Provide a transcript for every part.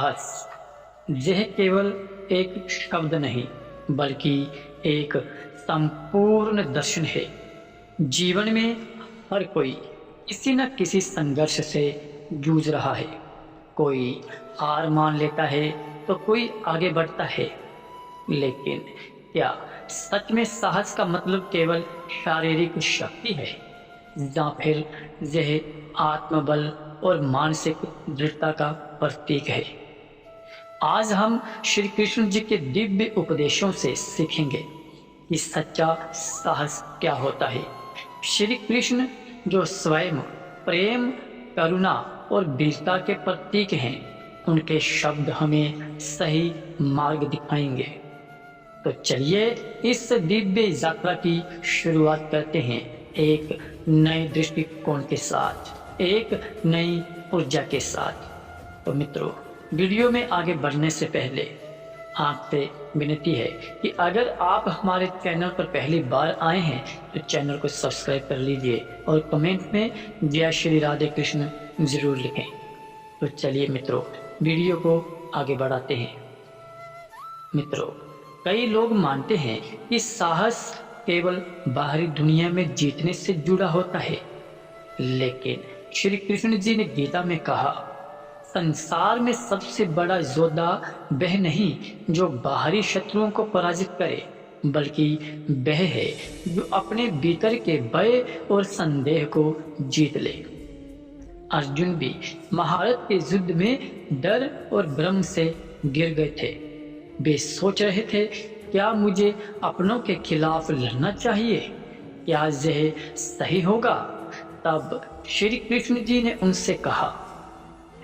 साहस यह केवल एक शब्द नहीं बल्कि एक संपूर्ण दर्शन है। जीवन में हर कोई किसी न किसी संघर्ष से जूझ रहा है। कोई हार मान लेता है तो कोई आगे बढ़ता है। लेकिन क्या सच में साहस का मतलब केवल शारीरिक शक्ति है या फिर यह आत्मबल और मानसिक दृढ़ता का प्रतीक है? आज हम श्री कृष्ण जी के दिव्य उपदेशों से सीखेंगे कि सच्चा साहस क्या होता है। श्री कृष्ण जो स्वयं प्रेम, करुणा और वीरता के प्रतीक हैं, उनके शब्द हमें सही मार्ग दिखाएंगे। तो चलिए इस दिव्य यात्रा की शुरुआत करते हैं एक नए दृष्टिकोण के साथ, एक नई ऊर्जा के साथ। तो मित्रों, वीडियो में आगे बढ़ने से पहले आपसे विनती है कि अगर आप हमारे चैनल पर पहली बार आए हैं तो चैनल को सब्सक्राइब कर लीजिए और कमेंट में जय श्री राधे कृष्ण जरूर लिखें। तो चलिए मित्रों, वीडियो को आगे बढ़ाते हैं। मित्रों, कई लोग मानते हैं कि साहस केवल बाहरी दुनिया में जीतने से जुड़ा होता है, लेकिन श्री कृष्ण जी ने गीता में कहा, संसार में सबसे बड़ा योद्धा वह नहीं जो बाहरी शत्रुओं को पराजित करे, बल्कि वह है जो अपने भीतर के भय और संदेह को जीत ले। अर्जुन भी महाभारत के युद्ध में डर और भ्रम से गिर गए थे। वे सोच रहे थे, क्या मुझे अपनों के खिलाफ लड़ना चाहिए? क्या यह सही होगा? तब श्री कृष्ण जी ने उनसे कहा,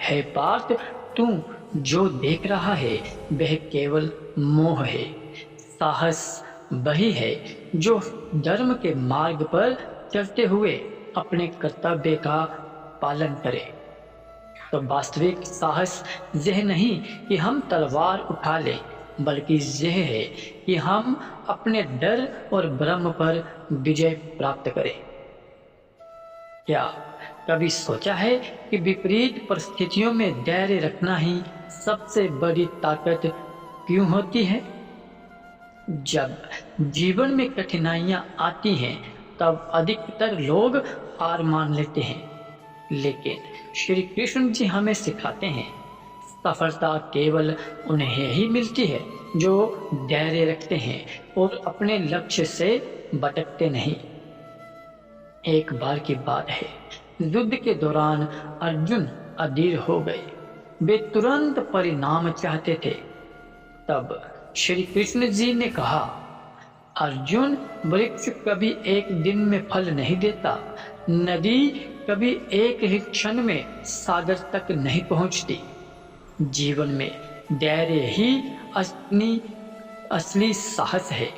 हे पार्थ, तू जो देख रहा है वह केवल मोह है। साहस वही है जो धर्म के मार्ग पर चलते हुए अपने कर्तव्य का पालन करे। तो वास्तविक साहस यह नहीं कि हम तलवार उठा लें, बल्कि यह है कि हम अपने डर और भ्रम पर विजय प्राप्त करें। क्या कभी सोचा है कि विपरीत परिस्थितियों में धैर्य रखना ही सबसे बड़ी ताकत क्यों होती है? जब जीवन में कठिनाइयां आती हैं तब अधिकतर लोग हार मान लेते हैं, लेकिन श्री कृष्ण जी हमें सिखाते हैं, सफलता केवल उन्हें ही मिलती है जो धैर्य रखते हैं और अपने लक्ष्य से भटकते नहीं। एक बार की बात है, युद्ध के दौरान अर्जुन अधीर हो गए। वे तुरंत परिणाम चाहते थे। तब श्री कृष्ण जी ने कहा, अर्जुन, वृक्ष कभी एक दिन में फल नहीं देता, नदी कभी एक ही क्षण में सागर तक नहीं पहुंचती। जीवन में धैर्य ही असली साहस है।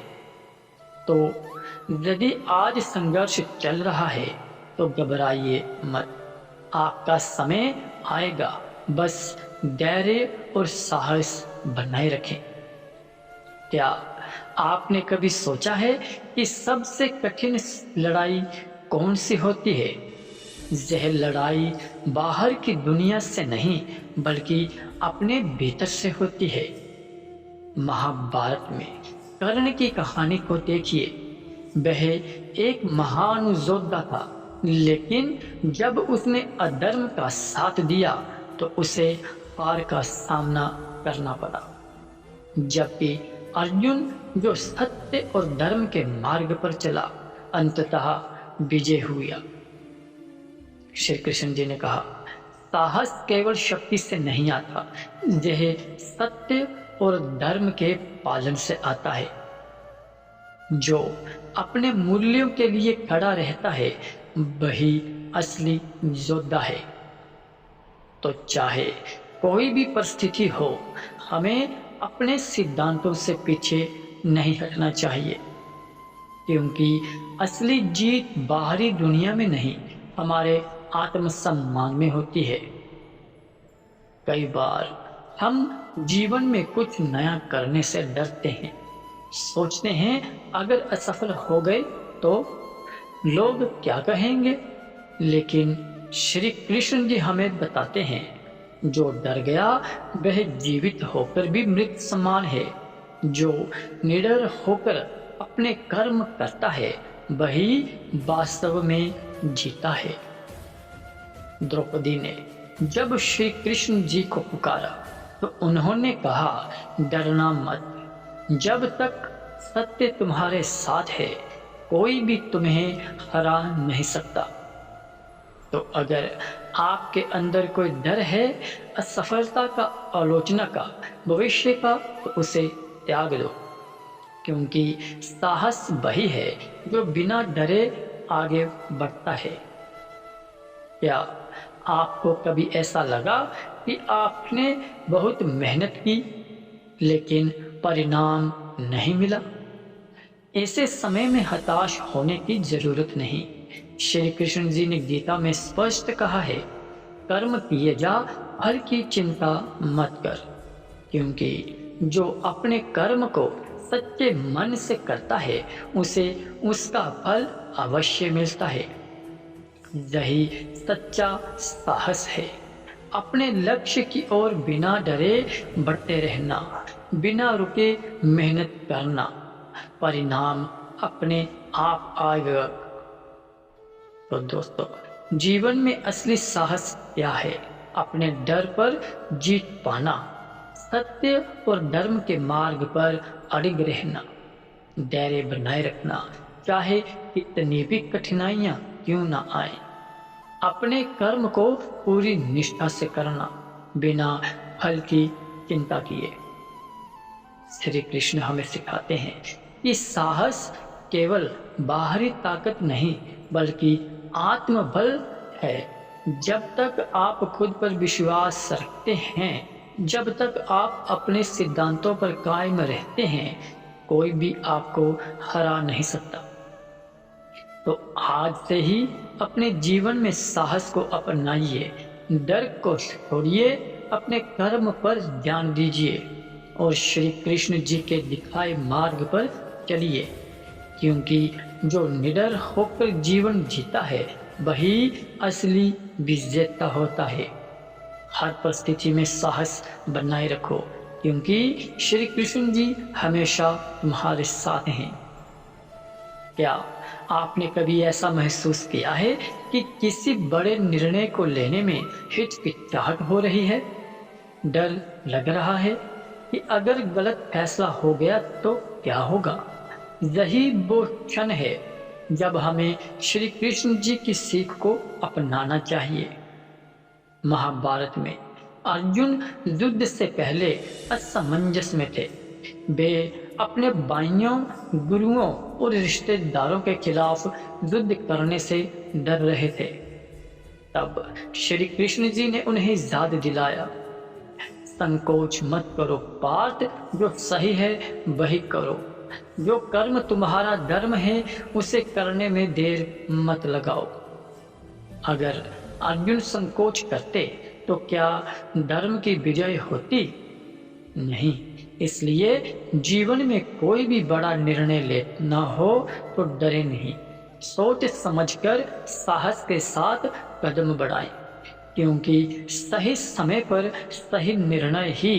तो यदि आज संघर्ष चल रहा है तो घबराइए मत, आपका समय आएगा। बस धैर्य और साहस बनाए रखें। क्या आपने कभी सोचा है कि सबसे कठिन लड़ाई कौन सी होती है? यह लड़ाई बाहर की दुनिया से नहीं बल्कि अपने भीतर से होती है। महाभारत में कर्ण की कहानी को देखिए। वह एक महान योद्धा था, लेकिन जब उसने अधर्म का साथ दिया तो उसे हार का सामना करना पड़ा। जबकि अर्जुन जो सत्य और धर्म के मार्ग पर चला, अंततः विजय हुआ। श्री कृष्ण जी ने कहा, साहस केवल शक्ति से नहीं आता, यह सत्य और धर्म के पालन से आता है। जो अपने मूल्यों के लिए खड़ा रहता है वही असली योद्धा है। तो चाहे कोई भी परिस्थिति हो, हमें अपने सिद्धांतों से पीछे नहीं हटना चाहिए, क्योंकि असली जीत बाहरी दुनिया में नहीं, हमारे आत्मसम्मान में होती है। कई बार हम जीवन में कुछ नया करने से डरते हैं। सोचते हैं, अगर असफल हो गए तो लोग क्या कहेंगे? लेकिन श्री कृष्ण जी हमें बताते हैं, जो डर गया वह जीवित होकर भी मृत समान है। जो निडर होकर अपने कर्म करता है वही वास्तव में जीता है। द्रौपदी ने जब श्री कृष्ण जी को पुकारा तो उन्होंने कहा, डरना मत, जब तक सत्य तुम्हारे साथ है कोई भी तुम्हें हरा नहीं सकता। तो अगर आपके अंदर कोई डर है असफलता का, आलोचना का, भविष्य का, तो उसे त्याग दो, क्योंकि साहस वही है जो बिना डरे आगे बढ़ता है। क्या आपको कभी ऐसा लगा कि आपने बहुत मेहनत की लेकिन परिणाम नहीं मिला? ऐसे समय में हताश होने की जरूरत नहीं। श्री कृष्ण जी ने गीता में स्पष्ट कहा है, कर्म किए जा, फल की चिंता मत कर, क्योंकि जो अपने कर्म को सच्चे मन से करता है उसे उसका फल अवश्य मिलता है। यही सच्चा साहस है। अपने लक्ष्य की ओर बिना डरे बढ़ते रहना, बिना रुके मेहनत करना, परिणाम अपने आप आएगा। तो दोस्तों, जीवन में असली साहस क्या है? अपने डर पर जीत पाना, सत्य और धर्म के मार्ग पर अड़िग रहना, धैर्य बनाए रखना, चाहे कितनी भी कठिनाइयां क्यों ना आए। अपने कर्म को पूरी निष्ठा से करना, बिना फल की चिंता किए। श्री कृष्ण हमें सिखाते हैं कि साहस केवल बाहरी ताकत नहीं बल्कि आत्मबल है। जब तक आप खुद पर विश्वास रखते हैं, जब तक आप अपने सिद्धांतों पर कायम रहते हैं, कोई भी आपको हरा नहीं सकता। तो आज से ही अपने जीवन में साहस को अपनाइए, डर को छोड़िए, अपने कर्म पर ध्यान दीजिए और श्री कृष्ण जी के दिखाए मार्ग पर चलिए, क्योंकि जो निडर होकर जीवन जीता है वही असली विजेता होता है। हर परिस्थिति में साहस बनाए रखो, क्योंकि श्री कृष्ण जी हमेशा तुम्हारे साथ हैं। क्या आपने कभी ऐसा महसूस किया है कि किसी बड़े निर्णय को लेने में हिचकिचाहट हो रही है? डर लग रहा है कि अगर गलत फैसला हो गया तो क्या होगा? यही वो क्षण है जब हमें श्री कृष्ण जी की सीख को अपनाना चाहिए। महाभारत में अर्जुन युद्ध से पहले असमंजस में थे। वे अपने भाइयों, गुरुओं और रिश्तेदारों के खिलाफ युद्ध करने से डर रहे थे। तब श्री कृष्ण जी ने उन्हें याद दिलाया, संकोच मत करो पार्थ, जो सही है वही करो, जो कर्म तुम्हारा धर्म है उसे करने में देर मत लगाओ। अगर अर्जुन संकोच करते तो क्या धर्म की विजय होती? नहीं। इसलिए जीवन में कोई भी बड़ा निर्णय लेना हो तो डरे नहीं, सोच समझकर साहस के साथ कदम बढ़ाएं, क्योंकि सही समय पर सही निर्णय ही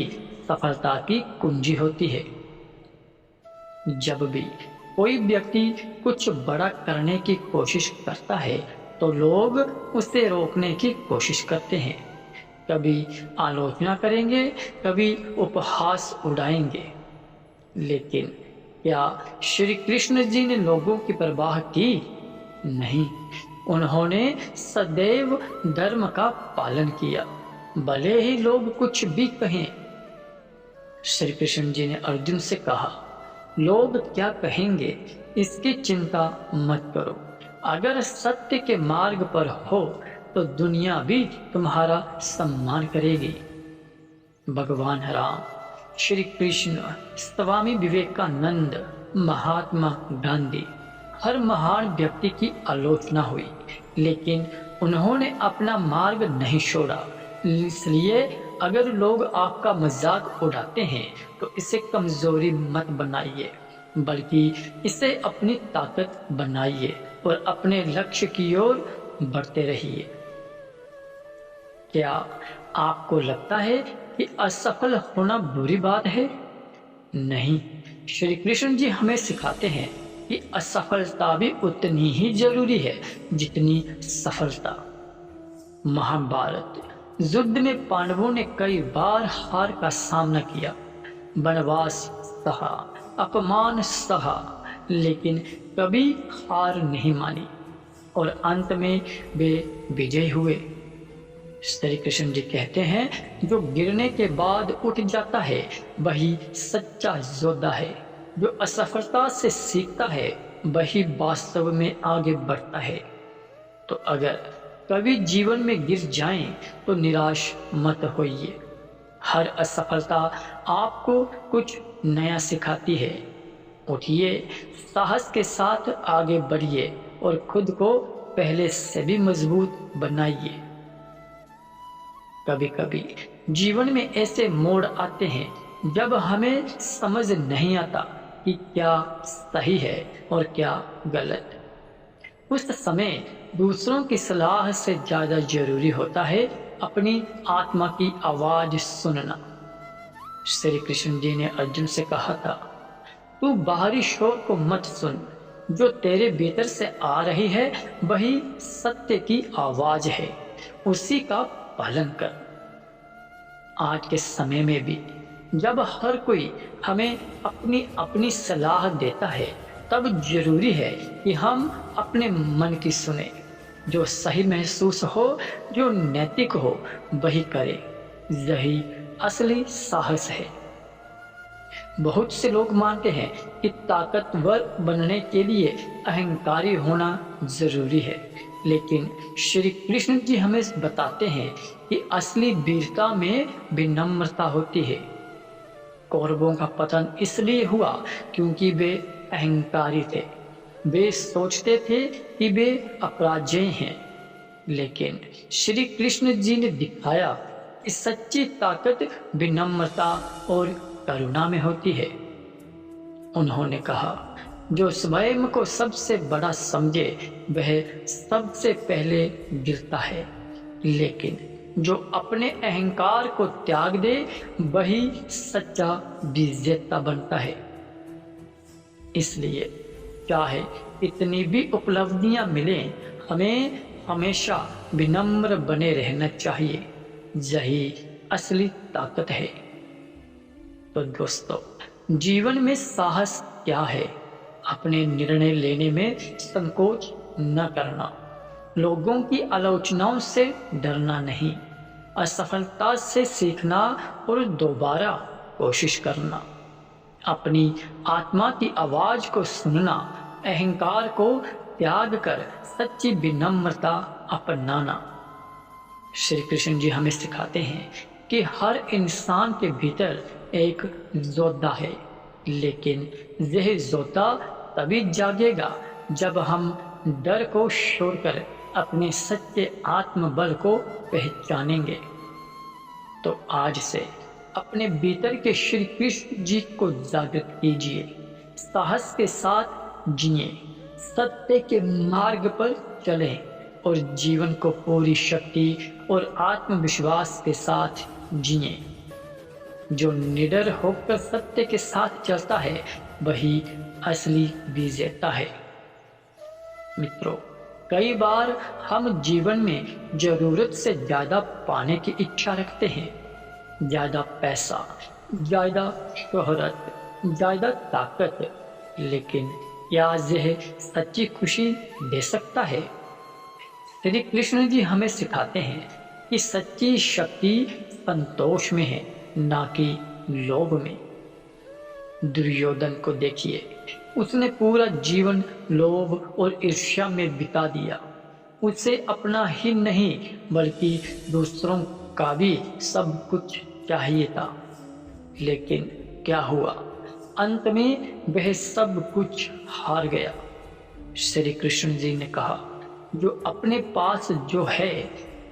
सफलता की कुंजी होती है। जब भी कोई व्यक्ति कुछ बड़ा करने की कोशिश करता है तो लोग उसे रोकने की कोशिश करते हैं। कभी आलोचना करेंगे, कभी उपहास उड़ाएंगे, लेकिन क्या श्री कृष्ण जी ने लोगों की परवाह की? नहीं। उन्होंने सदैव धर्म का पालन किया, भले ही लोग कुछ भी कहें। श्री कृष्ण जी ने अर्जुन से कहा, लोग क्या कहेंगे इसकी चिंता मत करो, अगर सत्य के मार्ग पर हो तो दुनिया भी तुम्हारा सम्मान करेगी। भगवान राम, श्री कृष्ण, स्वामी विवेकानंद, महात्मा गांधी, हर महान व्यक्ति की आलोचना हुई, लेकिन उन्होंने अपना मार्ग नहीं छोड़ा। इसलिए अगर लोग आपका मजाक उड़ाते हैं तो इसे कमजोरी मत बनाइए, बल्कि इसे अपनी ताकत बनाइए और अपने लक्ष्य की ओर बढ़ते रहिए। क्या आपको लगता है कि असफल होना बुरी बात है? नहीं, श्री कृष्ण जी हमें सिखाते हैं कि असफलता भी उतनी ही जरूरी है जितनी सफलता। महाभारत युद्ध में पांडवों ने कई बार हार का सामना किया, वनवास सहा, अपमान सहा, लेकिन कभी हार नहीं मानी और अंत में वे विजयी हुए। श्री कृष्ण जी कहते हैं, जो गिरने के बाद उठ जाता है वही सच्चा योद्धा है। जो असफलता से सीखता है वही वास्तव में आगे बढ़ता है। तो अगर कभी जीवन में गिर जाएं तो निराश मत होइए। हर असफलता आपको कुछ नया सिखाती है। उठिए, साहस के साथ आगे बढ़िए और खुद को पहले से भी मजबूत बनाइए। कभी कभी जीवन में ऐसे मोड़ आते हैं जब हमें समझ नहीं आता कि क्या सही है और क्या गलत। उस समय दूसरों की सलाह से ज्यादा जरूरी होता है अपनी आत्मा की आवाज सुनना। श्री कृष्ण जी ने अर्जुन से कहा था, तू बाहरी शोर को मत सुन, जो तेरे भीतर से आ रही है वही सत्य की आवाज है, उसी का पालन कर। आज के समय में भी जब हर कोई हमें अपनी अपनी सलाह देता है, तब जरूरी है कि हम अपने मन की सुने। जो सही महसूस हो, जो नैतिक हो, वही करे। यही असली साहस है। बहुत से लोग मानते हैं कि ताकतवर बनने के लिए अहंकारी होना जरूरी है, लेकिन श्री कृष्ण जी हमें बताते हैं कि असली वीरता में विनम्रता होती है। कौरवों का पतन इसलिए हुआ क्योंकि वे अहंकारी थे। वे सोचते थे कि वे अपराजेय हैं, लेकिन श्री कृष्ण जी ने दिखाया कि सच्ची ताकत विनम्रता और करुणा में होती है। उन्होंने कहा, जो स्वयं को सबसे बड़ा समझे वह सबसे पहले गिरता है, लेकिन जो अपने अहंकार को त्याग दे वही सच्चा विजेता बनता है। इसलिए चाहे इतनी भी उपलब्धियां मिलें, हमें हमेशा विनम्र बने रहना चाहिए। यही असली ताकत है। तो दोस्तों, जीवन में साहस क्या है? अपने निर्णय लेने में संकोच न करना, लोगों की आलोचनाओं से डरना नहीं, असफलता से सीखना और दोबारा कोशिश करना, अपनी आत्मा की आवाज को सुनना, अहंकार को त्याग कर सच्ची विनम्रता अपनाना। श्री कृष्ण जी हमें सिखाते हैं कि हर इंसान के भीतर एक योद्धा है, लेकिन यह योद्धा तभी जागेगा जब हम डर को छोड़कर अपने सच्चे आत्मबल को पहचानेंगे। तो आज से अपने भीतर के श्री कृष्ण जी को जागृत कीजिए, साहस के साथ जिए, सत्य के मार्ग पर चलें और जीवन को पूरी शक्ति और आत्मविश्वास के साथ जिए। जो निडर होकर सत्य के साथ चलता है वही असली विजेता है। मित्रों, कई बार हम जीवन में जरूरत से ज्यादा पाने की इच्छा रखते हैं। ज्यादा पैसा, ज्यादा शोहरत, ज्यादा ताकत, लेकिन क्या यह सच्ची खुशी दे सकता है? श्री कृष्ण जी हमें सिखाते हैं कि सच्ची शक्ति संतोष में है, ना कि लोभ में। दुर्योधन को देखिए, उसने पूरा जीवन लोभ और ईर्ष्या में बिता दिया। उसे अपना ही नहीं बल्कि दूसरों का भी सब कुछ चाहिए था, लेकिन क्या हुआ? अंत में वह सब कुछ हार गया। श्री कृष्ण जी ने कहा, जो अपने पास जो है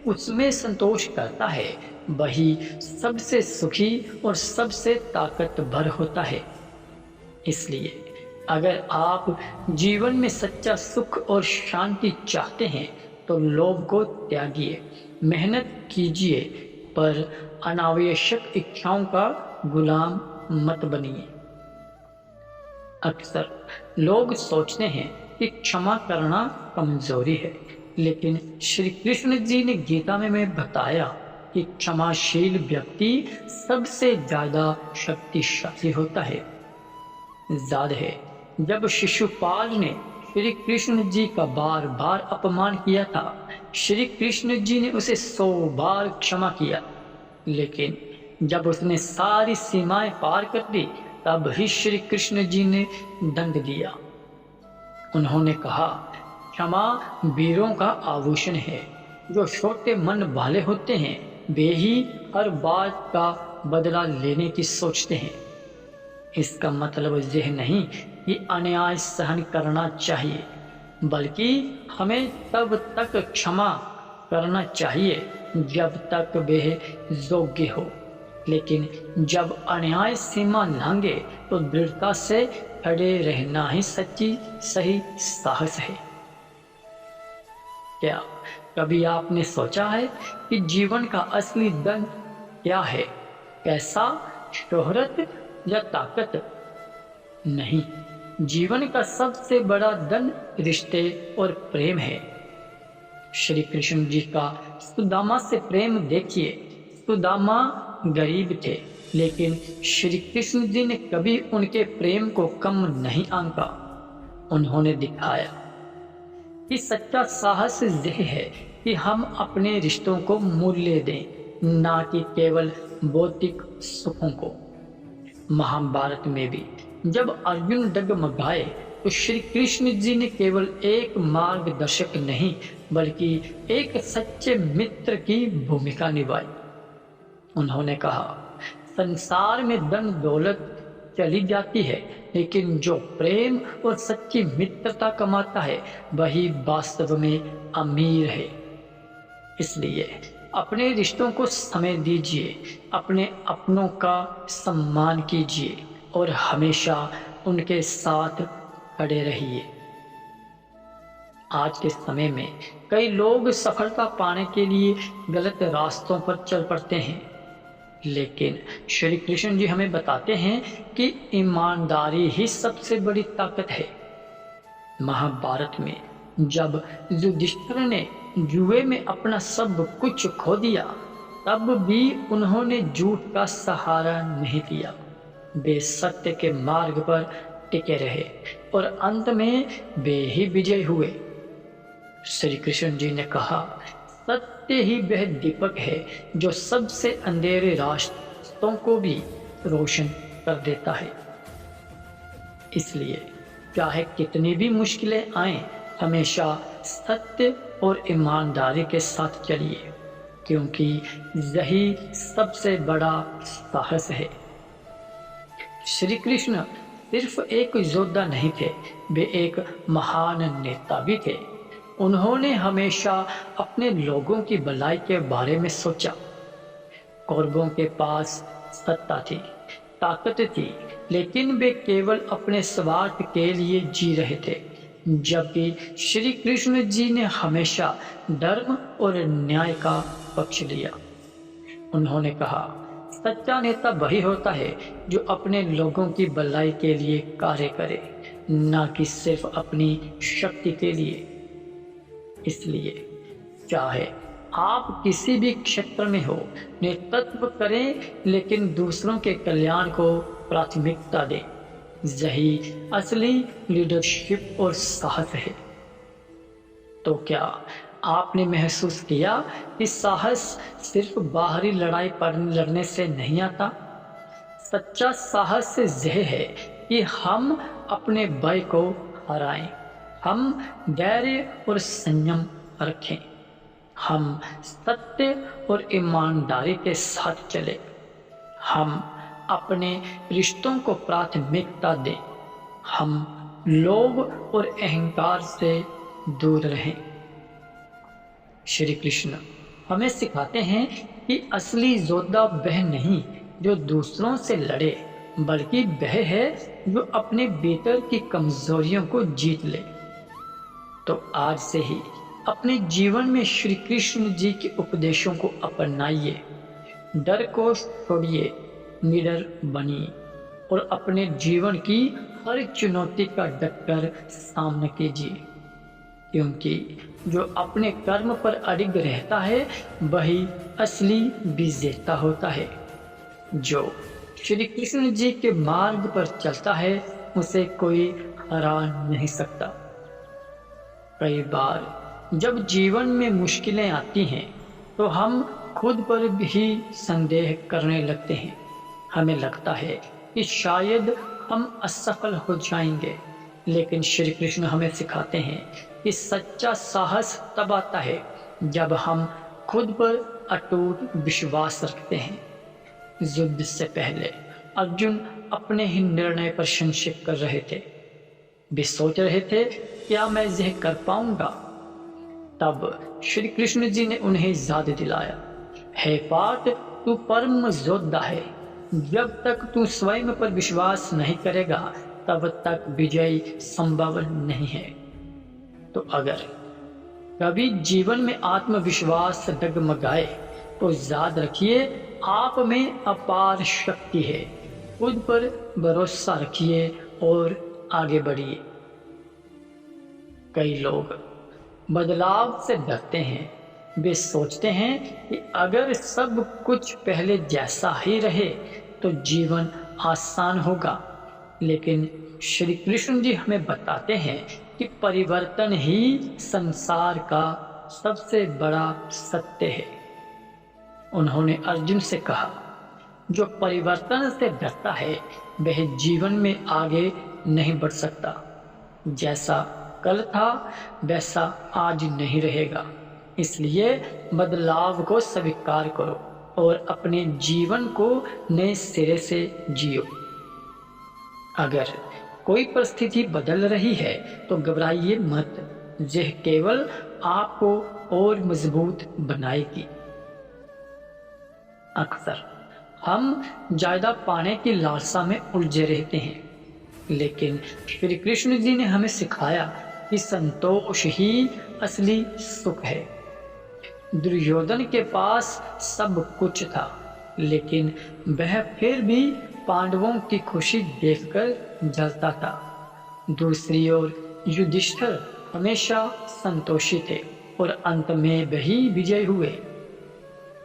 उसमें संतोष करता है वही सबसे सुखी और सबसे ताकतवर होता है। इसलिए अगर आप जीवन में सच्चा सुख और शांति चाहते हैं तो लोभ को त्यागिए, मेहनत कीजिए, पर अनावश्यक इच्छाओं का गुलाम मत बनिए। अक्सर लोग सोचते हैं कि क्षमा करना कमजोरी है, लेकिन श्री कृष्ण जी ने गीता में बताया कि क्षमाशील व्यक्ति सबसे ज्यादा शक्तिशाली होता है। याद है जब शिशुपाल ने श्री कृष्ण जी का बार बार अपमान किया था, श्री कृष्ण जी ने उसे 100 बार क्षमा किया, लेकिन जब उसने सारी सीमाएं पार कर दी तब ही श्री कृष्ण जी ने दंड दिया। उन्होंने कहा, क्षमा वीरों का आभूषण है। जो छोटे मन वाले होते हैं वे ही हर बात का बदला लेने की सोचते हैं। इसका मतलब यह नहीं कि अन्याय सहन करना चाहिए, बल्कि हमें तब तक क्षमा करना चाहिए जब तक वे योग्य हो, लेकिन जब अन्याय सीमा लांघे तो दृढ़ता से खड़े रहना ही सच्ची सही साहस है। क्या कभी आपने सोचा है कि जीवन का असली धन क्या है? पैसा, शोहरत या ताकत? नहीं, जीवन का सबसे बड़ा धन रिश्ते और प्रेम है। श्री कृष्ण जी का सुदामा से प्रेम देखिए। सुदामा गरीब थे, लेकिन श्री कृष्ण जी ने कभी उनके प्रेम को कम नहीं आंका। उन्होंने दिखाया कि सच्चा साहस यह है कि हम अपने रिश्तों को मूल्य दें, ना कि केवल भौतिक सुखों को। महाभारत में भी जब अर्जुन डगमगाए तो श्री कृष्ण जी ने केवल एक मार्गदर्शक नहीं बल्कि एक सच्चे मित्र की भूमिका निभाई। उन्होंने कहा, संसार में धन दौलत चली जाती है, लेकिन जो प्रेम और सच्ची मित्रता कमाता है वही वास्तव में अमीर है। इसलिए अपने रिश्तों को समय दीजिए, अपने अपनों का सम्मान कीजिए और हमेशा उनके साथ खड़े रहिए। आज के समय में कई लोग सफलता पाने के लिए गलत रास्तों पर चल पड़ते हैं, लेकिन श्री कृष्ण जी हमें बताते हैं कि ईमानदारी ही सबसे बड़ी ताकत है। महाभारत में जब युधिष्ठिर ने जुए में अपना सब कुछ खो दिया, तब भी उन्होंने झूठ का सहारा नहीं लिया। वे सत्य के मार्ग पर टिके रहे और अंत में वे ही विजय हुए। श्री कृष्ण जी ने कहा, सत्य ही वह दीपक है जो सबसे अंधेरे रास्तों को भी रोशन कर देता है। इसलिए चाहे कितनी भी मुश्किलें आएं, हमेशा सत्य और ईमानदारी के साथ चलिए, क्योंकि यही सबसे बड़ा साहस है। श्री कृष्ण सिर्फ एक योद्धा नहीं थे, वे एक महान नेता भी थे। उन्होंने हमेशा अपने लोगों की भलाई के बारे में सोचा। कौरवों के पास सत्ता थी, ताकत थी, लेकिन वे केवल अपने स्वार्थ के लिए जी रहे थे, जबकि श्री कृष्ण जी ने हमेशा धर्म और न्याय का पक्ष लिया। उन्होंने कहा, सच्चा नेता वही होता है जो अपने लोगों की भलाई के लिए कार्य करे, न कि सिर्फ अपनी शक्ति के लिए। इसलिए चाहे आप किसी भी क्षेत्र में हो, नेतृत्व करें, लेकिन दूसरों के कल्याण को प्राथमिकता दें। यही असली लीडरशिप और साहस है। तो क्या आपने महसूस किया कि साहस सिर्फ बाहरी लड़ाई पर लड़ने से नहीं आता? सच्चा साहस यह है कि हम अपने भय को हराएं, हम धैर्य और संयम रखें, हम सत्य और ईमानदारी के साथ चलें, हम अपने रिश्तों को प्राथमिकता दें, हम लोभ और अहंकार से दूर रहें। श्री कृष्ण हमें सिखाते हैं कि असली योद्धा वह नहीं जो दूसरों से लड़े, बल्कि वह है जो अपने भीतर की कमजोरियों को जीत ले। तो आज से ही अपने जीवन में श्री कृष्ण जी के उपदेशों को अपनाइए डर को छोड़िए, निडर बनिए और अपने जीवन की हर चुनौती का डटकर सामना कीजिए, क्योंकि जो अपने कर्म पर अडिग रहता है वही असली विजेता होता है। जो श्री कृष्ण जी के मार्ग पर चलता है उसे कोई हरा नहीं सकता। कई बार जब जीवन में मुश्किलें आती हैं तो हम खुद पर भी संदेह करने लगते हैं। हमें लगता है कि शायद हम असफल हो जाएंगे, लेकिन श्री कृष्ण हमें सिखाते हैं कि सच्चा साहस तब आता है जब हम खुद पर अटूट विश्वास रखते हैं। युद्ध से पहले अर्जुन अपने ही निर्णय पर संशय कर रहे थे। वे सोच रहे थे, क्या मैं यह कर पाऊंगा? तब श्री कृष्ण जी ने उन्हें याद दिलाया, हे पार्थ, तू परम योद्धा है। जब तक तू स्वयं पर विश्वास नहीं करेगा तब तक विजय संभव नहीं है। तो अगर कभी जीवन में आत्मविश्वास डगमगाए तो याद रखिए, आप में अपार शक्ति है। खुद पर भरोसा रखिए और आगे बढ़िए। कई लोग बदलाव से डरते हैं। वे सोचते हैं कि अगर सब कुछ पहले जैसा ही रहे तो जीवन आसान होगा, लेकिन श्री कृष्ण जी हमें बताते हैं कि परिवर्तन ही संसार का सबसे बड़ा सत्य है। उन्होंने अर्जुन से कहा, जो परिवर्तन से डरता है वह जीवन में आगे नहीं बढ़ सकता। जैसा कल था वैसा आज नहीं रहेगा। इसलिए बदलाव को स्वीकार करो और अपने जीवन को नए सिरे से जियो। अगर कोई परिस्थिति बदल रही है तो घबराइए मत, यह केवल आपको और मजबूत बनाएगी। अक्सर हम ज्यादा पाने की लालसा में उलझे रहते हैं, लेकिन श्री कृष्ण जी ने हमें सिखाया कि संतोष ही असली सुख है। दुर्योधन के पास सब कुछ था, लेकिन वह फिर भी पांडवों की खुशी देखकर जलता था। दूसरी ओर युधिष्ठिर हमेशा संतोषी थे और अंत में वही विजय हुए।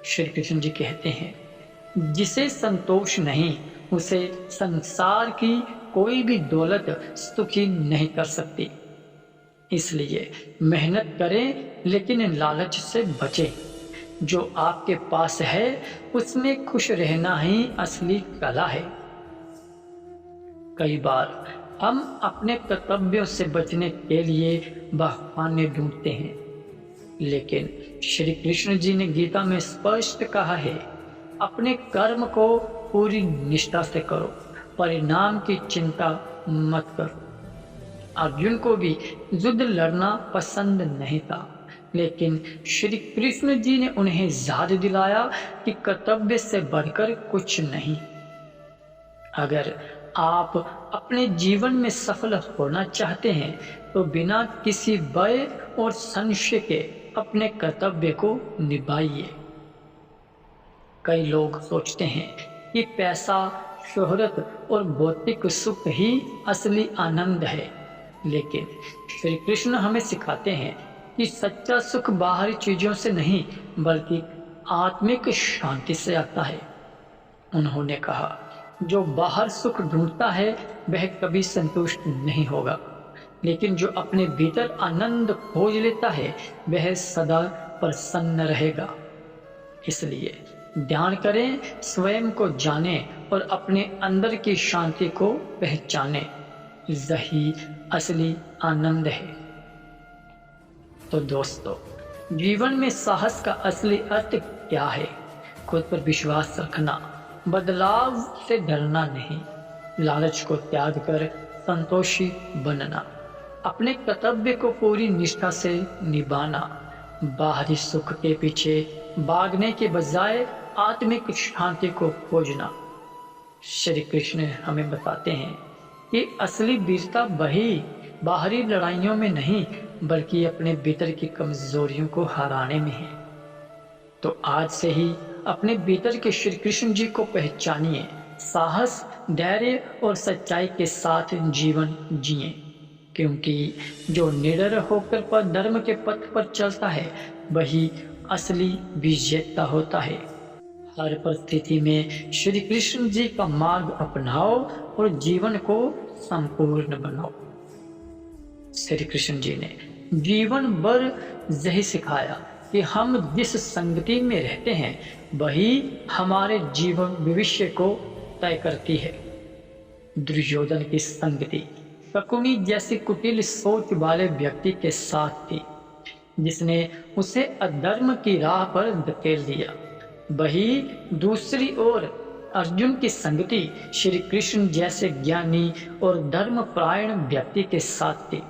श्री कृष्ण जी कहते हैं, जिसे संतोष नहीं उसे संसार की कोई भी दौलत सुखी नहीं कर सकती। इसलिए मेहनत करें लेकिन लालच से बचें। जो आपके पास है उसमें खुश रहना ही असली कला है। कई बार हम अपने कर्तव्यों से बचने के लिए बहाने ढूंढते हैं, लेकिन श्री कृष्ण जी ने गीता में स्पष्ट कहा है, अपने कर्म को पूरी निष्ठा से करो, परिणाम की चिंता मत करो। अर्जुन को भी युद्ध लड़ना पसंद नहीं था, लेकिन श्री कृष्ण जी ने उन्हें याद दिलाया कि कर्तव्य से बढ़कर कुछ नहीं। अगर आप अपने जीवन में सफल होना चाहते हैं तो बिना किसी भय और संशय के अपने कर्तव्य को निभाइए। कई लोग सोचते हैं कि पैसा, शोहरत और भौतिक सुख ही असली आनंद है, लेकिन श्री कृष्ण हमें सिखाते हैं कि सच्चा सुख बाहरी चीजों से नहीं बल्कि आत्मिक शांति से आता है। उन्होंने कहा, जो बाहर सुख ढूंढता है वह कभी संतुष्ट नहीं होगा, लेकिन जो अपने भीतर आनंद खोज लेता है वह सदा प्रसन्न रहेगा। इसलिए ध्यान करें, स्वयं को जानें और अपने अंदर की शांति को पहचानें। यही असली आनंद है। तो दोस्तों, जीवन में साहस का असली अर्थ क्या है? खुद पर विश्वास रखना, बदलाव से डरना नहीं, लालच को त्याग कर संतोषी बनना, अपने कर्तव्य को पूरी निष्ठा से निभाना, बाहरी सुख के पीछे भागने के बजाय आत्मिक शांति को खोजना। श्री कृष्ण हमें बताते हैं कि असली वीरता वही बाहरी लड़ाइयों में नहीं बल्कि अपने भीतर की कमजोरियों को हराने में है। तो आज से ही अपने भीतर के श्री कृष्ण जी को पहचानिए। साहस, धैर्य और सच्चाई के साथ जीवन जिए, क्योंकि जो निडर होकर पर धर्म के पथ पर चलता है वही असली विजेता होता है। हर परिस्थिति में श्री कृष्ण जी का मार्ग अपनाओ और जीवन को संपूर्ण बनाओ। श्री कृष्ण जी ने जीवन भर यही सिखाया कि हम जिस संगति में रहते हैं वही हमारे जीवन भविष्य को तय करती है। दुर्योधन की संगति शकुनी जैसी कुटिल सोच वाले व्यक्ति के साथ थी, जिसने उसे अधर्म की राह पर धकेल दिया। वही दूसरी ओर अर्जुन की संगति श्री कृष्ण जैसे ज्ञानी और धर्मपरायण व्यक्ति के साथ थी,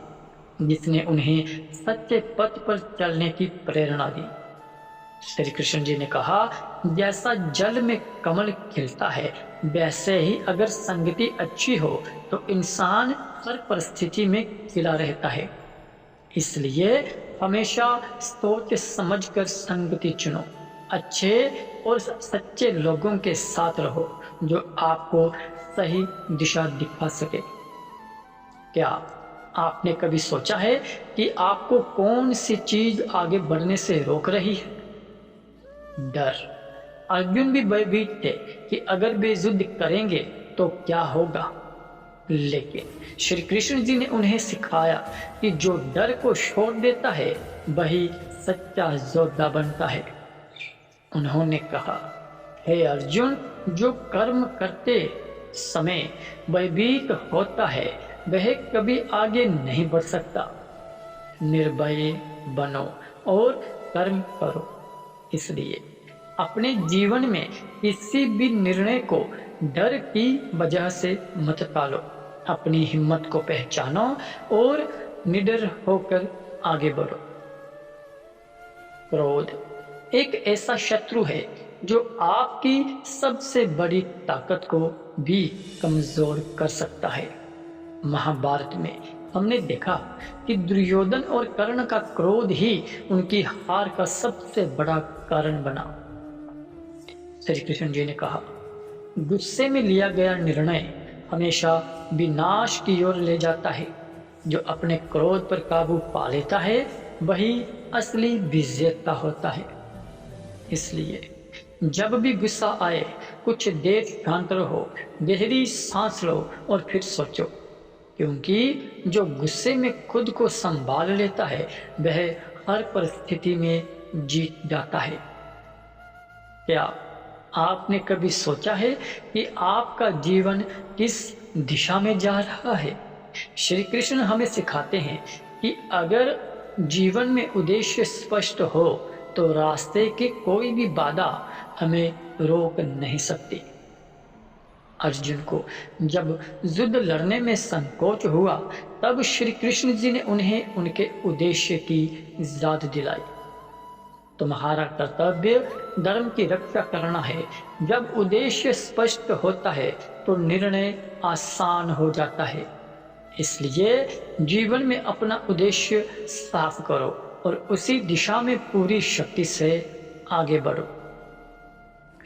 जिसने उन्हें सच्चे पथ पर चलने की प्रेरणा दी। श्री कृष्ण जी ने कहा, जैसा जल में कमल खिलता है वैसे ही अगर संगति अच्छी हो तो इंसान हर परिस्थिति में खिला रहता है। इसलिए हमेशा सोच समझकर संगति चुनो। अच्छे और सच्चे लोगों के साथ रहो जो आपको सही दिशा दिखा सके। क्या आपने कभी सोचा है कि आपको कौन सी चीज आगे बढ़ने से रोक रही है? डर। अर्जुन भी भयभीत थे कि अगर वे युद्ध करेंगे तो क्या होगा, लेकिन श्री कृष्ण जी ने उन्हें सिखाया कि जो डर को छोड़ देता है वही सच्चा योद्धा बनता है। उन्होंने कहा, हे अर्जुन, जो कर्म करते समय भयभीत होता है वह कभी आगे नहीं बढ़ सकता। निर्भय बनो और कर्म करो। इसलिए अपने जीवन में किसी भी निर्णय को डर की वजह से मत टालो। अपनी हिम्मत को पहचानो और निडर होकर आगे बढ़ो। क्रोध एक ऐसा शत्रु है जो आपकी सबसे बड़ी ताकत को भी कमजोर कर सकता है। महाभारत में हमने देखा कि दुर्योधन और कर्ण का क्रोध ही उनकी हार का सबसे बड़ा कारण बना। श्री कृष्ण जी ने कहा, गुस्से में लिया गया निर्णय हमेशा विनाश की ओर ले जाता है। जो अपने क्रोध पर काबू पा लेता है वही असली विजेता होता है। इसलिए जब भी गुस्सा आए कुछ देर शांत रहो, गहरी सांस लो और फिर सोचो, क्योंकि जो गुस्से में खुद को संभाल लेता है वह हर परिस्थिति में जीत जाता है। क्या आपने कभी सोचा है कि आपका जीवन किस दिशा में जा रहा है? श्री कृष्ण हमें सिखाते हैं कि अगर जीवन में उद्देश्य स्पष्ट हो तो रास्ते की कोई भी बाधा हमें रोक नहीं सकती। अर्जुन को जब युद्ध लड़ने में संकोच हुआ तब श्री कृष्ण जी ने उन्हें उनके उद्देश्य की याद दिलाई। तुम्हारा कर्तव्य धर्म की रक्षा करना है। जब उद्देश्य स्पष्ट होता है तो निर्णय आसान हो जाता है। इसलिए जीवन में अपना उद्देश्य साफ करो और उसी दिशा में पूरी शक्ति से आगे बढ़ो।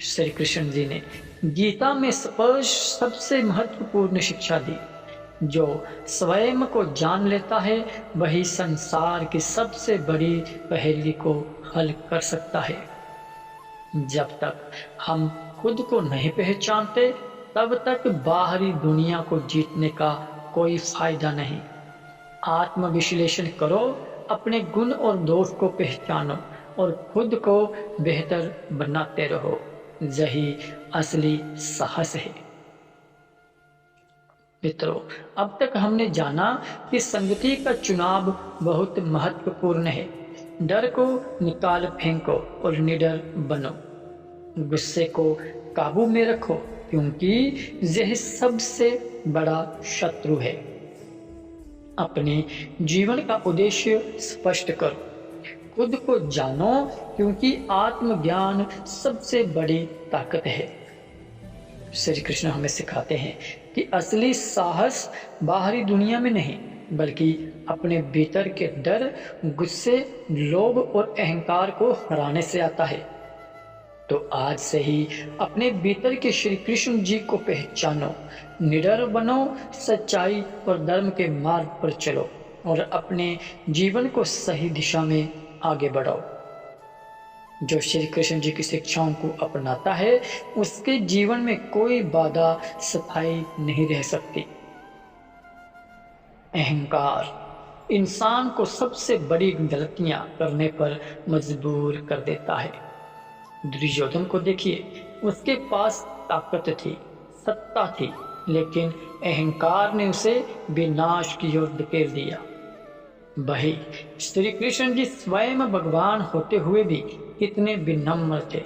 श्री कृष्ण जी ने गीता में स्पष्ट सबसे महत्वपूर्ण शिक्षा दी, जो स्वयं को जान लेता है वही संसार की सबसे बड़ी पहेली को हल कर सकता है। जब तक हम खुद को नहीं पहचानते तब तक बाहरी दुनिया को जीतने का कोई फायदा नहीं। आत्मविश्लेषण करो, अपने गुण और दोष को पहचानो और खुद को बेहतर बनाते रहो। यही असली साहस है। मित्रों, अब तक हमने जाना कि संगति का चुनाव बहुत महत्वपूर्ण है। डर को निकाल फेंको और निडर बनो। गुस्से को काबू में रखो, क्योंकि यह सबसे बड़ा शत्रु है। अपने जीवन का उद्देश्य स्पष्ट करो। खुद को जानो, क्योंकि आत्मज्ञान सबसे बड़ी ताकत है। श्री कृष्ण हमें सिखाते हैं कि असली साहस बाहरी दुनिया में नहीं बल्कि अपने भीतर के डर, गुस्से, लोभ और अहंकार को हराने से आता है। तो आज से ही अपने भीतर के श्री कृष्ण जी को पहचानो, निडर बनो, सच्चाई और धर्म के मार्ग पर चलो और अपने जीवन को सही दिशा में आगे बढ़ाओ। जो श्री कृष्ण जी की शिक्षाओं को अपनाता है उसके जीवन में कोई बाधा स्थायी नहीं रह सकती। अहंकार इंसान को सबसे बड़ी गलतियां करने पर मजबूर कर देता है। दुर्योधन को देखिए, उसके पास ताकत थी, सत्ता थी, लेकिन अहंकार ने उसे विनाश की ओर धकेल दिया। वही श्री कृष्ण जी स्वयं भगवान होते हुए भी कितने विनम्र थे।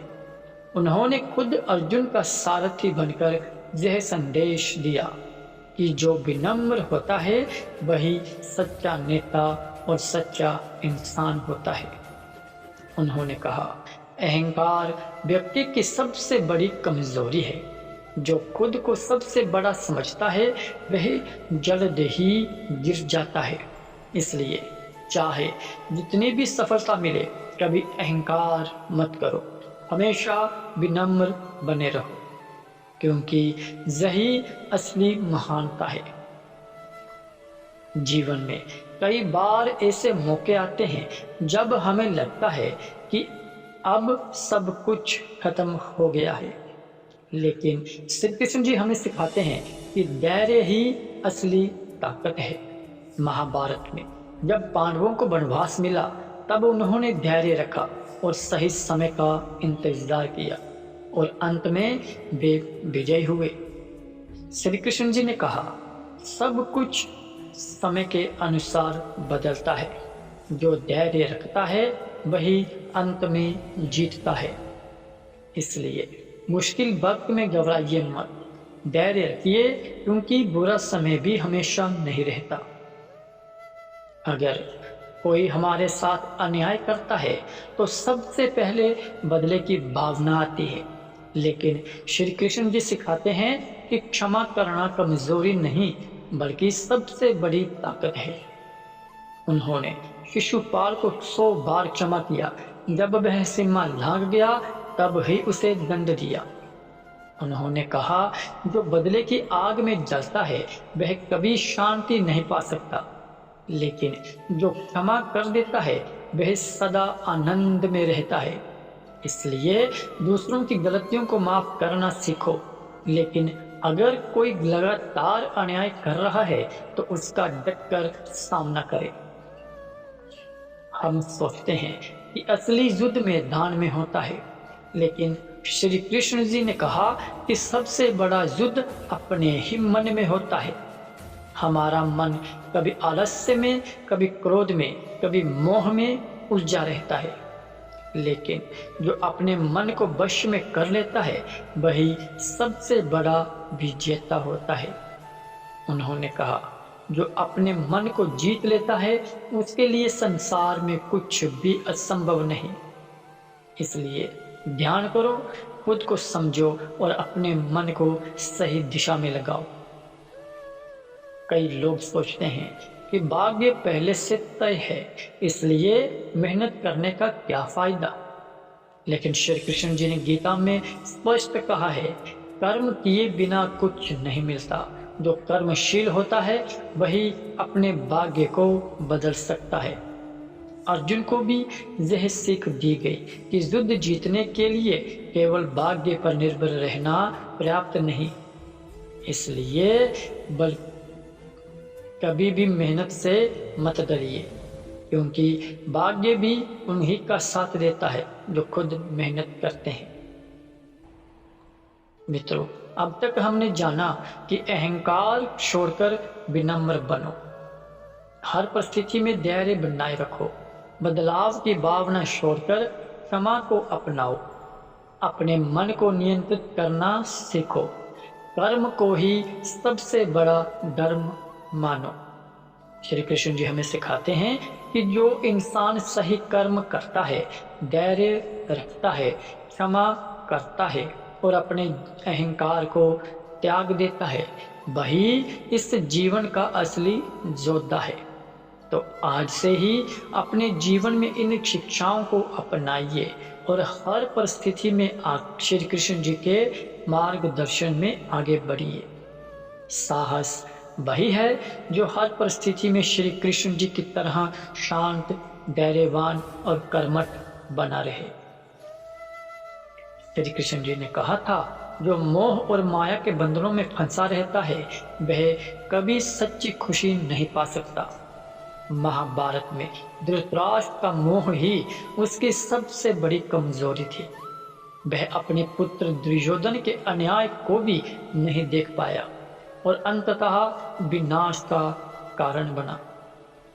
उन्होंने खुद अर्जुन का सारथी बनकर यह संदेश दिया कि जो विनम्र होता है वही सच्चा नेता और सच्चा इंसान होता है। उन्होंने कहा, अहंकार व्यक्ति की सबसे बड़ी कमजोरी है। जो खुद को सबसे बड़ा समझता है वह जल्द ही गिर जाता है। इसलिए चाहे जितनी भी सफलता मिले, कभी अहंकार मत करो, हमेशा विनम्र बने रहो, क्योंकि यही असली महानता है। जीवन में कई बार ऐसे मौके आते हैं जब हमें लगता है कि अब सब कुछ खत्म हो गया है, लेकिन श्री कृष्ण जी हमें सिखाते हैं कि धैर्य ही असली ताकत है। महाभारत में जब पांडवों को वनवास मिला तब उन्होंने धैर्य रखा और सही समय का इंतजार किया और अंत में वे विजयी हुए। श्री कृष्ण जी ने कहा, सब कुछ समय के अनुसार बदलता है। जो धैर्य रखता है वही अंत में जीतता है। इसलिए मुश्किल वक्त में घबराइए मत, धैर्य रखिए, क्योंकि बुरा समय भी हमेशा नहीं रहता। अगर कोई हमारे साथ अन्याय करता है तो सबसे पहले बदले की भावना आती है, लेकिन श्री कृष्ण जी सिखाते हैं कि क्षमा करना कमजोरी नहीं बल्कि सबसे बड़ी ताकत है। उन्होंने शिशुपाल को 100 बार क्षमा किया, जब वह सीमा लांघ गया तब ही उसे दंड दिया। उन्होंने कहा, जो बदले की आग में जलता है वह कभी शांति नहीं पा सकता, लेकिन जो क्षमा कर देता है वह सदा आनंद में रहता है। इसलिए दूसरों की गलतियों को माफ करना सीखो, लेकिन अगर कोई लगातार अन्याय कर रहा है तो उसका डटकर सामना करें। हम सोचते हैं कि असली युद्ध मैदान में होता है, लेकिन श्री कृष्ण जी ने कहा कि सबसे बड़ा युद्ध अपने ही मन में होता है। हमारा मन कभी आलस्य में, कभी क्रोध में, कभी मोह में उलझा रहता है, लेकिन जो अपने मन को वश में कर लेता है वही सबसे बड़ा विजेता होता है। उन्होंने कहा, जो अपने मन को जीत लेता है उसके लिए संसार में कुछ भी असंभव नहीं। इसलिए ध्यान करो, खुद को समझो और अपने मन को सही दिशा में लगाओ। कई लोग सोचते हैं कि भाग्य पहले से तय है, इसलिए मेहनत करने का क्या फायदा। लेकिन श्री कृष्ण जी ने गीता में स्पष्ट कहा है, कर्म किए बिना कुछ नहीं मिलता। जो कर्मशील होता है वही अपने भाग्य को बदल सकता है। अर्जुन को भी यह सीख दी गई कि युद्ध जीतने के लिए केवल भाग्य पर निर्भर रहना पर्याप्त नहीं। इसलिए कभी भी मेहनत से मत डरिए, क्योंकि भाग्य भी उन्हीं का साथ देता है जो खुद मेहनत करते हैं। मित्रों, अब तक हमने जाना कि अहंकार छोड़कर विनम्र बनो, हर परिस्थिति में धैर्य बनाए रखो, बदलाव की भावना छोड़कर क्षमा को अपनाओ, अपने मन को नियंत्रित करना सीखो, कर्म को ही सबसे बड़ा धर्म मानो। श्री कृष्ण जी हमें सिखाते हैं कि जो इंसान सही कर्म करता है, धैर्य रखता है, क्षमा करता है और अपने अहंकार को त्याग देता है, वही इस जीवन का असली योद्धा है। तो आज से ही अपने जीवन में इन शिक्षाओं को अपनाइए और हर परिस्थिति में श्री कृष्ण जी के मार्गदर्शन में आगे बढ़िए। साहस वही है जो हर परिस्थिति में श्री कृष्ण जी की तरह शांत, धैर्यवान और कर्मठ बना रहे। श्री कृष्ण जी ने कहा था, जो मोह और माया के बंधनों में फंसा रहता है वह कभी सच्ची खुशी नहीं पा सकता। महाभारत में धृतराष्ट्र का मोह ही उसकी सबसे बड़ी कमजोरी थी। वह अपने पुत्र दुर्योधन के अन्याय को भी नहीं देख पाया और अंततः विनाश का कारण बना।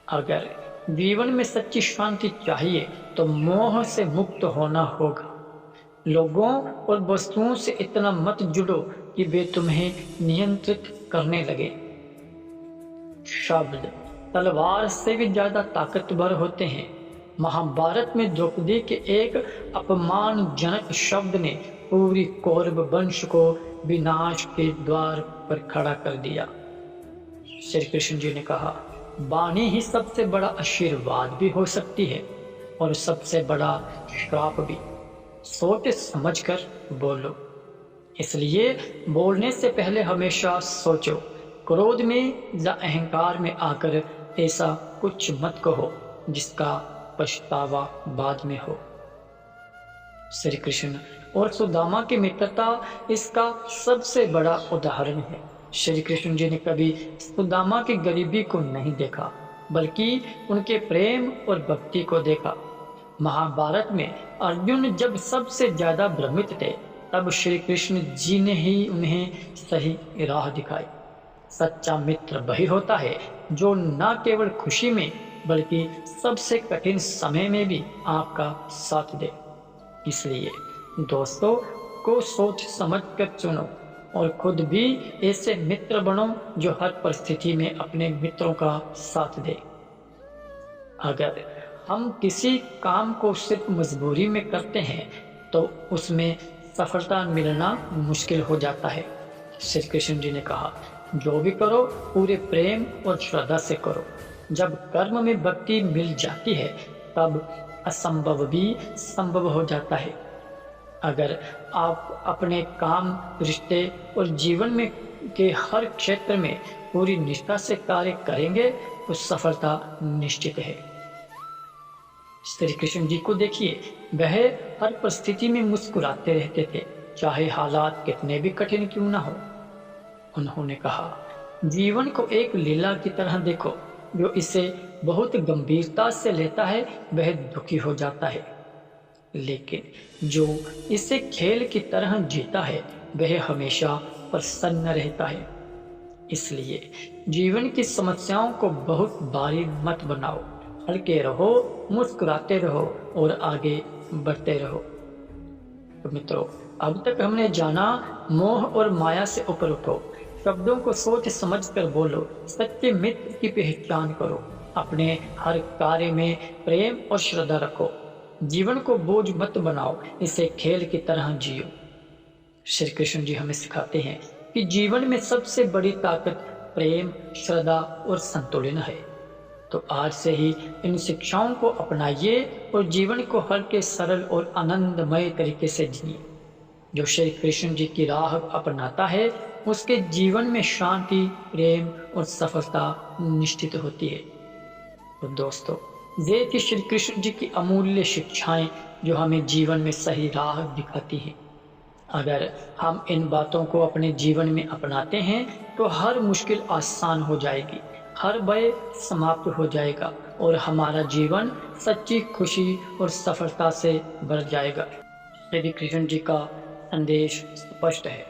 अगर जीवन में सच्ची शांति चाहिए तो मोह से मुक्त होना होगा। लोगों और वस्तुओं से इतना मत जुड़ो कि वे तुम्हें नियंत्रित करने लगे। शब्द तलवार से भी ज्यादा ताकतवर होते हैं। महाभारत में द्रौपदी के एक अपमानजनक शब्द ने पूरी कौरव वंश को विनाश के द्वार पर खड़ा कर दिया। श्री कृष्ण जी ने कहा, वाणी ही सबसे बड़ा आशीर्वाद भी हो सकती है और सबसे बड़ा श्राप भी। सोच समझकर बोलो। इसलिए बोलने से पहले हमेशा सोचो। क्रोध में या अहंकार में आकर ऐसा कुछ मत कहो जिसका पछतावा बाद में हो। श्री कृष्ण और सुदामा की मित्रता इसका सबसे बड़ा उदाहरण है। श्री कृष्ण जी ने कभी सुदामा की गरीबी को नहीं देखा, बल्कि उनके प्रेम और भक्ति को देखा। महाभारत में अर्जुन जब सबसे ज्यादा भ्रमित थे, तब श्री कृष्ण जी ने ही उन्हें सही राह दिखाई। सच्चा मित्र वही होता है जो न केवल खुशी में बल्कि सबसे कठिन समय में भी आपका साथ दे। इसलिए दोस्तों को सोच समझ कर चुनो और खुद भी ऐसे मित्र बनो जो हर परिस्थिति में अपने मित्रों का साथ दे। अगर हम किसी काम को सिर्फ मजबूरी में करते हैं तो उसमें सफलता मिलना मुश्किल हो जाता है। श्री कृष्ण जी ने कहा, जो भी करो पूरे प्रेम और श्रद्धा से करो। जब कर्म में भक्ति मिल जाती है तब असंभव भी संभव हो जाता है। अगर आप अपने काम, रिश्ते और जीवन में के हर क्षेत्र में पूरी निष्ठा से कार्य करेंगे तो सफलता निश्चित है। श्री कृष्ण जी को देखिए, वह हर परिस्थिति में मुस्कुराते रहते थे, चाहे हालात कितने भी कठिन क्यों ना हो। उन्होंने कहा, जीवन को एक लीला की तरह देखो। जो इसे बहुत गंभीरता से लेता है वह दुखी हो जाता है, लेकिन जो इसे खेल की तरह जीता है वह हमेशा प्रसन्न रहता है। इसलिए जीवन की समस्याओं को बहुत भारी मत बनाओ, हल्के रहो, मुस्कुराते रहो और आगे बढ़ते रहो। तो मित्रों, अब तक हमने जाना मोह और माया से ऊपर उठो, शब्दों को सोच समझ कर बोलो, सच्चे मित्र की पहचान करो, अपने हर कार्य में प्रेम और श्रद्धा रखो, जीवन को बोझ मत बनाओ, इसे खेल की तरह जियो। श्री कृष्ण जी हमें सिखाते हैं कि जीवन में सबसे बड़ी ताकत प्रेम, श्रद्धा और संतुलन है। तो आज से ही इन शिक्षाओं को अपनाइए और जीवन को हल्के, सरल और आनंदमय तरीके से जिए। जो श्री कृष्ण जी की राह अपनाता है उसके जीवन में शांति, प्रेम और सफलता निश्चित होती है। तो दोस्तों, ये थी श्री कृष्ण जी की अमूल्य शिक्षाएं जो हमें जीवन में सही राह दिखाती हैं। अगर हम इन बातों को अपने जीवन में अपनाते हैं तो हर मुश्किल आसान हो जाएगी, हर भय समाप्त हो जाएगा और हमारा जीवन सच्ची खुशी और सफलता से भर जाएगा। श्री कृष्ण जी का संदेश स्पष्ट है,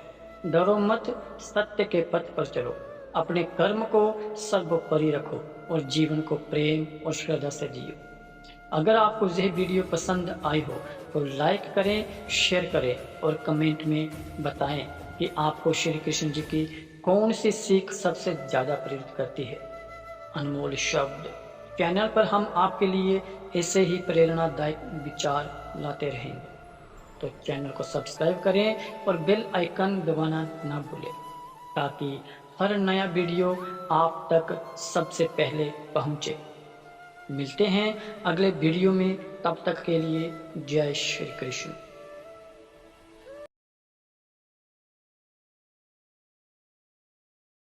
डरो मत, सत्य के पथ पर चलो, अपने कर्म को सर्वोपरि रखो और जीवन को प्रेम और श्रद्धा से जियो। अगर आपको यह वीडियो पसंद आई हो तो लाइक करें, शेयर करें और कमेंट में बताएं कि आपको श्री कृष्ण जी की कौन सी सीख सबसे ज़्यादा प्रेरित करती है। अनमोल शब्द चैनल पर हम आपके लिए ऐसे ही प्रेरणादायक विचार लाते रहेंगे। तो चैनल को सब्सक्राइब करें और बेल आइकन दबाना ना भूलें ताकि हर नया वीडियो आप तक सबसे पहले पहुंचे। मिलते हैं अगले वीडियो में। तब तक के लिए जय श्री कृष्ण।